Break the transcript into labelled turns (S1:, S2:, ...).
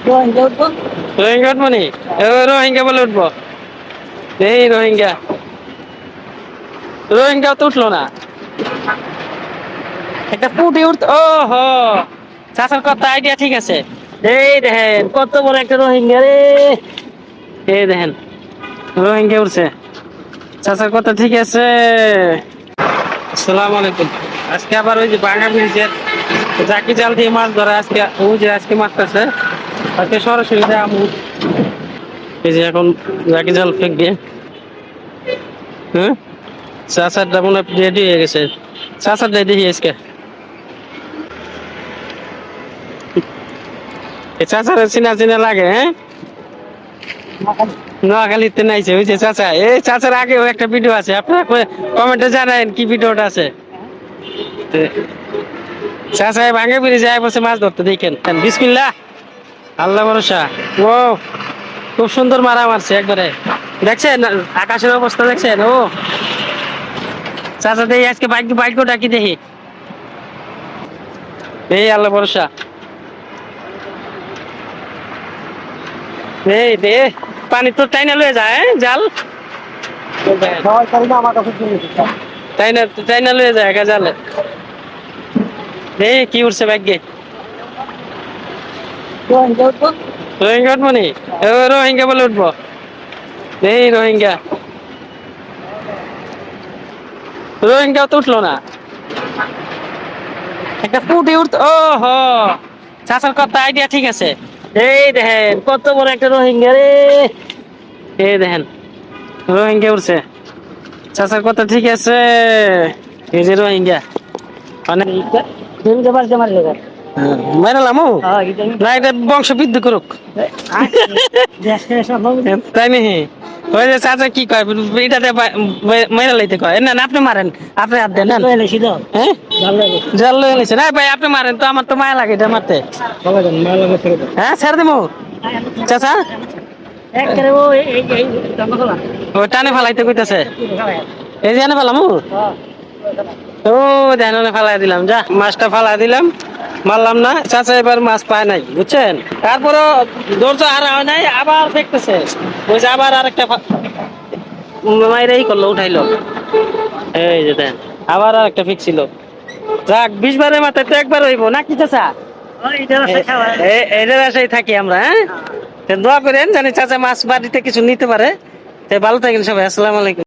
S1: রোহিঙ্গা উঠবো নি? রোহিঙ্গা বলে উঠবো। এই রোহিঙ্গা, রোহিঙ্গা তো উঠলো না। একটা পুটি উঠত। ও হো, চাচার কথা আইডিয়া ঠিক আছে। এই দেখেন কত বড় একটা রোহিঙ্গা রে। এই দেখেন রোহিঙ্গা উঠছে। চাচার কথা ঠিক আছে। আসসালামু আলাইকুম। আজকে আবার ওই যে বাঙা ব্রিজের জাকি জাল দিয়ে মাছ ধরা। আজকে ওই যে আজকে মারতেছে, আজকে সরাসরি আমু। এই যে এখন জাকি জাল ফেঁকবে। হ্যাঁ, চাচারটা মনে হয় রেডি হয়ে গেছে। চাচারটাই দেখি আজকে। এই চাচার চিনা চিনা লাগে। হ্যাঁ, নোয়াখালীতে নাইছে ওই যে চাচা। এই চাচার আগেও একটা ভিডিও আছে, আপনারা কমেন্টে জানান কি ভিডিওটা আছে। চাচা ভাঙে বেরিয়ে যায় বসে মাছ ধরতে, দেখেন। বিসমিল্লাহ, আল্লাহ ভরসা। ও খুব সুন্দর মারা মারছে একবারে। দেখছেন আকাশের অবস্থা, দেখছেন? ও চাচা দেখি আজকে ভাগ্যটা কি দেখি। এই আল্লাহ ভরসা। এই দে পানি তো টাইনা লয়ে যায় জাল। টাইনা টাইনা লয়ে যায় একা জালে। এই কি উঠছে ভাগ্যে। রোহিঙ্গা উঠবো নি? রোহিঙ্গা বলে উঠবো। এই রোহিঙ্গা, রোহিঙ্গা তো উঠলো না। একটা পুটি উঠত। ও হো, চাচার কথা আইডিয়া ঠিক আছে। এই দেখেন কত বড় একটা রোহিঙ্গা রে। এই দেখেন রোহিঙ্গা উঠছে। চাচার কথা ঠিক আছে। এই যে রোহিঙ্গা মানে মেরালাম না, এটা বংশ বৃদ্ধি করুক। তাই নাকি? ওই যে চাচা কি কয়, এটাতে মেরা লাইতে কয় না? না, আপনি মারেন, আপনি হাত দেন। হ্যাঁ, জাল লয়ে নিছে না ভাই, আপনি মারেন তো, আমার তো মায়া লাগে এটা মারতে। হ্যাঁ, ছেড়ে দেবো চাচা। ও টানে ফালাইতে কইতাছে। এই যে ফেলাম ও ধ্যানে ফালাই দিলাম, যা মাছটা ফালাই দিলাম, মারলাম না। চাচা এবার মাছ পায় নাই, বুঝছেন? তারপরও ধৈর্য হারা হয় নাই, আবার দেখতেছে। ওই যে আবার আরেকটা মাইরাই করলো, উঠাইলো। এই যে দেন আবার আরেকটা ফিক্সিল। যাক, 20 বারের মাথায় তো একবার হইব নাকি চাচা? এদের আশায় থাকি আমরা। হ্যাঁ, দোয়া করেন জানি চাচা মাছ বাড়িতে কিছু নিতে পারে। ভালো থাকেন সবাই, আসসালামু আলাইকুম।